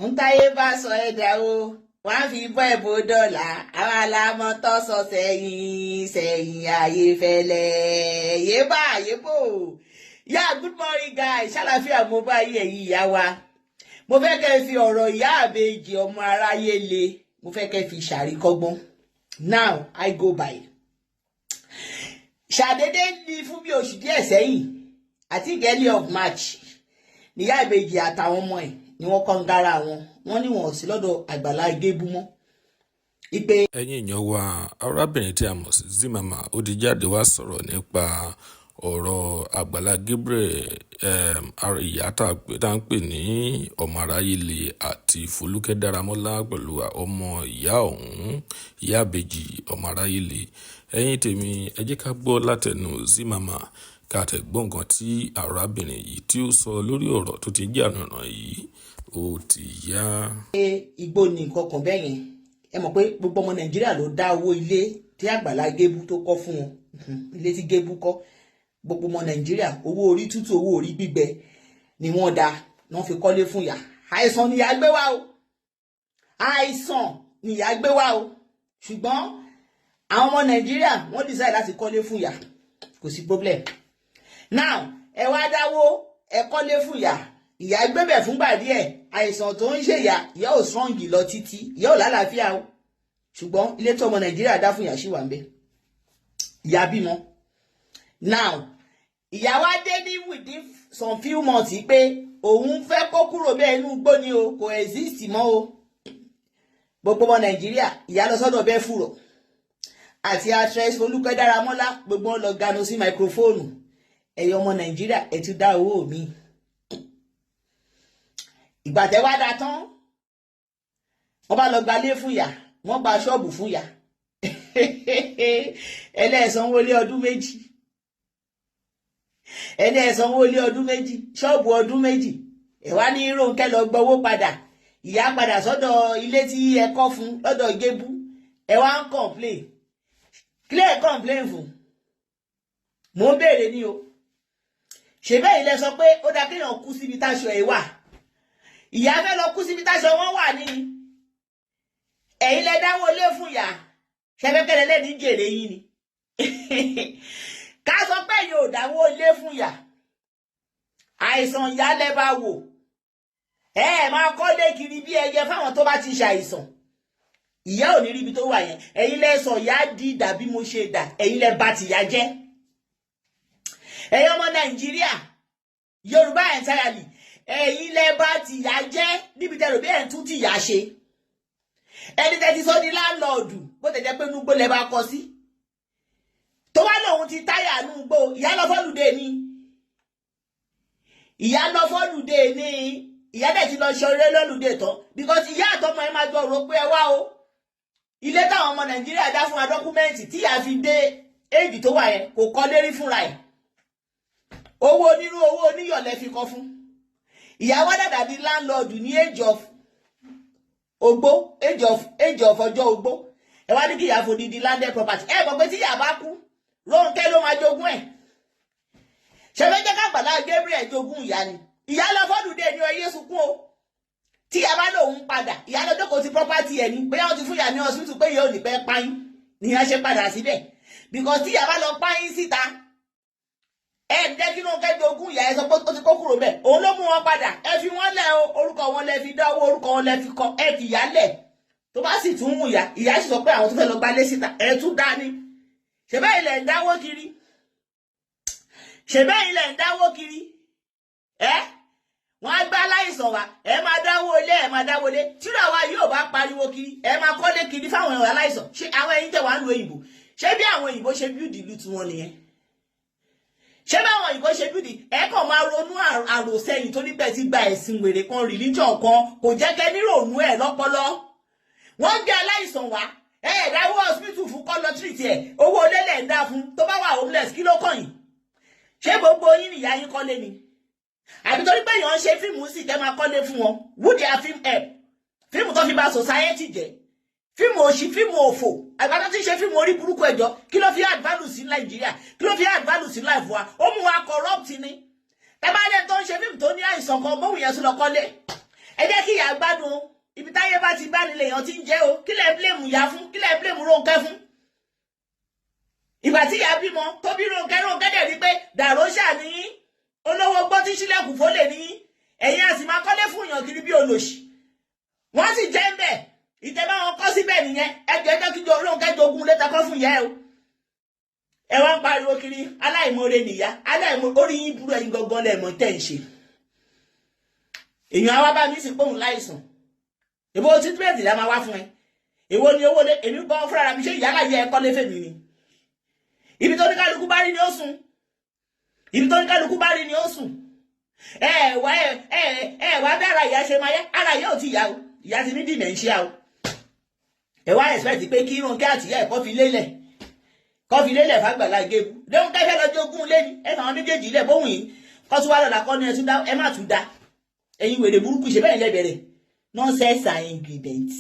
ń táyé bá sọ ẹ̀dá o wọ́n á fi bọ́ ẹ̀bùn dọ́là àwọn alámọ̀ tó sọ sẹ́yìn ayé fẹ́lẹ́ yébò. Yeah, good morning guys, ṣàlàfíà mo bá yí ẹ̀yin ìyá wa. Mo fẹ́ kẹ́ fi ọ̀rọ̀ ìyá àbèjì ọmọ aráyé le, mo fẹ́ kẹ́ fi ṣàríkọ́gbọ́n. Now I go by. Ṣàdédé ní fún bí oṣù díẹ̀ sẹ́yìn àti early of March níyá àbèjì àtàwọn ọmọ ẹ̀ ni wọ́n kọ́ ń gára wọn. Wọ́n ní wọn ò sí lọ́dọ̀ Àgbàlá Gabriel mọ́. ẹ̀yin èèyàn wa, arábìnrin tí a mọ̀ sí Zimama ó ti jáde wá sọ̀rọ̀ nípa ọ̀rọ̀ Àgbàlá Gabriel, ìyá tá à ń pè ní ọmọ aráyé le àti Folúkẹ́ Dáramọ́lá pẹ̀lú ọmọ ìyá ọ̀hún, ìyá àbèjì ọmọ aráyé le. Ẹ̀yin tèmi, ẹ jẹ́ ká gbọ́ látẹnu Zimama ká tẹ̀ gbọ́ nǹkan tí arábìnrin yìí tí ó sọ lórí ọ̀rọ̀ tó ti jà nànà yìí ó ti yá. Igbó ni nǹkan kan bẹ́ẹ̀ yẹn, ẹ mọ̀ pé gbogbo ọmọ Nàìjíríà ló dá owó ilé tí Àgbàlá Gabriel tó kọ́ fún wọn, ilé tí Gabriel kọ́. Gbogbo ọmọ Nàìjíríà owó orí tútù owó orí gbígbẹ ni wọ́n dá wọ́n fi kọ́lé fún ìyá. Àìsàn ni ìyá gbé wá o, àìsàn ni ìyá gbé wá o, ṣùgbọ́n àwọn ọmọ Nàìjíríà wọ́n decide láti kọ́lé fún ìyá, kò sí problem. Now ẹ wá dáwó ẹ kọ́lé fún ìyá, ìyá gbébẹ̀ fúngbà díẹ̀, àìsàn tó ń ṣe ìyá ò strong lọ títí, ìyá ò lálàáfíà o, ṣùgbọ́n ilé tó ọmọ Nàìjíríà dá fún ìyá ṣì wà ń bẹ, ìyá bímọ. Now ìyá wa dé ní within some few months pé òun fẹ́ kó kúrò bẹ́ẹ̀ inú igbó ni o, kò exist mọ́ o. Gbogbo ọmọ Nàìjíríà ìyá lọ sọ́dọ̀ bẹ́ẹ̀ fúrọ̀ àti actress Folúkẹ́ Dáramọ́lá, gbogbo wọn lọ ganu sí máikrófóònù. Ẹ̀yin ọmọ Nàìjíríà ẹ ti dá owó mi. Ìgbà tẹ́ wá dá tán wọ́n bá lọ gbalé fún ìyá, wọ́n gba ṣọ́ọ̀bù fún ìyá. Ẹlẹ́ẹ̀sanwó lé ọdún méjì, ẹlẹ́ẹ̀sanwó lé ọdún méjì, ṣọ́ọ̀bù ọdún méjì. Ẹ wá ní Rónkẹ́ lọ gbowó padà, ìyá padà sọ́dọ̀ ilé tí ẹ kọ́ fún lọ́dọ̀ Gabriel. Ẹ wá ń complain. Clear complain fún. Mo ń béèrè ní o. Ṣé bẹ́ẹ̀ ilẹ̀ sọ pé ó dá kéèyàn kú síbi táṣọ ẹ̀ wà. Ìyá fẹ́ lọ kú síbi táṣọ wọn wà ní. Ẹ̀yin lẹ dáwó lé fún ìyá. Ṣẹ́fẹ́kẹ́lẹ́ lẹ́ni jèrè yín ni. Ká sọ pé yóò dáwó lé fún ìyá. Àìsàn ìyá lẹ bá wò. Máa kọ́lé kiri bí ẹyẹ fáwọn tó bá ti ṣàìsàn. Ìyá ò ní ríbi tó wà yẹn. Ẹ̀yin lẹ sọ ìyá di dà bí mo ṣe dà. Ẹ̀yin lẹ bà tìyá jẹ́. Ẹ̀yin ọmọ Nàìjíríà, Yorùbá entirely, ẹ̀yin lẹ bà tìyá jẹ́ níbi tẹ́rò bí ẹ̀ ń tún tìyá ṣe. Ẹni tẹ́tí sọ ní láńlọ́ọ̀dù bó tẹ̀jẹ́ pé núgbó lẹ bá kọ sí. Tó wá lòun ti táyà núgbó, ìyá lọ fọ́lùdé ni. Ìyá lọ fọ́lùdé ni. Ìyá dẹ̀ ti lọ ṣe eré lọ́lùdé tán. Because ìyá àtọmọ ẹ máa jọ rò pé ẹ wá o. Ilé táwọn ọmọ Nàìjíríà dá fún wa dọ́kúmẹ́ǹtì tí ìyá fi dé éèdì tó wà yẹn kò kọ́ lérí fúnra ẹ̀. Owó onírú owó oníyọ̀lẹ́ fi kọ́ fún. Ìyá wa dàdà di láńlọ́ọ̀dù ní age of ọjọ́ ogbó. Ẹ wá ní kí ìyá fòdìdí landed property. Ẹ mọ̀ pé tí ìyá bá kú, Rónkẹ́ ló máa jogún ẹ̀. Ṣé fẹ́ jẹ́ ká Àgbàlá Gabriel jogún ìyá ni? Ìyá lọ fọ́dùdé ní oyé sunkún o. Tí ìyá bá lòun padà, ìyá lọ jókòó ti property ẹ̀ ní. Bóyá wọ́n ti fún ìyá ní hospital pé ìyá ò ní pẹ́ páyín. Nìyẹn ṣe padà síbẹ̀. Because tí ìyá bá lọ páyín síta, jẹ́ kí Rónkẹ́ jogún ìyá ẹ sọ pé ó ti kó kúrò bẹ́ẹ̀. Òun ló mú wọn padà. Ẹ fi wọ́n lẹ̀ o, orúkọ wọn lẹ fi dá owó, orúkọ wọn lẹ fi kọ, ẹ fi ìyá lẹ̀. Tó bá sì tún mú ìyá sì sọ pé àwọn tó fẹ́ lọ gbalé síta, ẹ tún dá ní. Ṣé bẹ́ẹ̀ ilẹ̀ ń dáwó kiri? Ṣé bẹ́ẹ̀ ilẹ̀ ń dáwó kiri? Wọ́n á gbá aláìsàn wa, ẹ máa dáwó ilé, ẹ máa dáwó ilé. Tíra wa yóò bá pariwo kiri, ẹ máa kọ́lé kiri fáwọn èèyàn aláìsàn. Ṣé àwọn ẹ̀yin tẹ̀ wá ń lo òyìnbó? Ṣé bí àwọn òyìnbó ṣe bíúdì ìlú tiwọn nìyẹn? Ṣé bí àwọn òyìnbó ṣe bíúdì? Ẹ kàn máa ronú àròsẹ́yìn tó níbẹ̀ ti gba ẹ̀sìn wèrè kan, religion kan, kò jẹ́ kẹ́ nírònú ẹ̀ lọ́pọlọ. Wọ́n gbé aláìsàn wá, dáwó hospital fún kọ́ lọ treat ẹ̀, owó olélẹ̀ ń dá fún, tó bá wà homeless kí ló kàn yín? Ṣé gbogbo yín nìyá yín kọ́lé ni? Àbí torí pé èèyàn ń ṣe fíìmù sì kẹ́ máa kọ́lé fún wọn? Would their film help? Fíìmù tó fi bà society jẹ́, fíìmù òṣì, fíìmù òfò, àgbàdo tí ń ṣe fíìmù orí burúkú ẹjọ́, kí ló fi add value sí Nàìjíríà? Kí ló fi add value sí life wa? Ó mú wa corrupt ni. Ẹ bá lẹ́ni tó ń ṣe fíìmù tó ní àìsàn kan, bóun yẹn tún lọ kọ́lé. ẹ jẹ́ kí ìyá gbádùn o ibi táyé bá ti bá nílé èèyàn ti ń jẹ́ o kí lẹ blame ìyá fún kí lẹ blame Rónkẹ́ fún. ìgbà tí ìyá bímọ tó bí Rónkẹ́ dẹ̀ rí pé dàróṣà ní olówó gbọ́ tí sílẹ̀kùn fólè ní ẹ̀yìn àti máa kọ́lé fún èèyàn kiri bí olòṣì wọ́n sì jẹ́ ń bẹ̀ ìtẹ́bá wọn kọ́ síbẹ̀ nìyẹn ẹjọ́ kí Rónkẹ́ jogún létà kọ́ fún ìyá ẹ o ẹ wá ń pariwo kiri aláìmoore nìyá orí yín burú ẹ̀yin gangan lẹ́ẹ̀mọ́ tẹ̀ ń ṣe èèyàn àwa bá mi sì pòun láìsàn èbó títímẹ̀tì la máa wá fún ẹ èwo ni owó lé èmi gan fúnra mi ṣe ìyálà yẹ ẹkọ́ lé fèmí ni ibi tó ní kálukú bá rí ni ó sùn ibi tó ní kálukú bá rí ni ó sùn ẹ wá bí ara ìyá ṣe máa yá ara ìyá ò tí ìyá o ìyá ti ní dementia o ẹ wá expect pé kí Rónkẹ́ àti ìyá ẹ̀ kọ́ fi lélẹ̀ fàgbàlá Gébú Rónkẹ́ fẹ́ lọ jogún lé ní ẹ fàwọn méjèèjì ilẹ̀ bóhùn yìí kọ́ tún wá lọ́la kọ́ ní ẹ má tún dá ẹ̀yin wèrè burúkú ṣe bẹ́ẹ̀ lẹ́bẹ̀rẹ̀ nonsense and ingredient.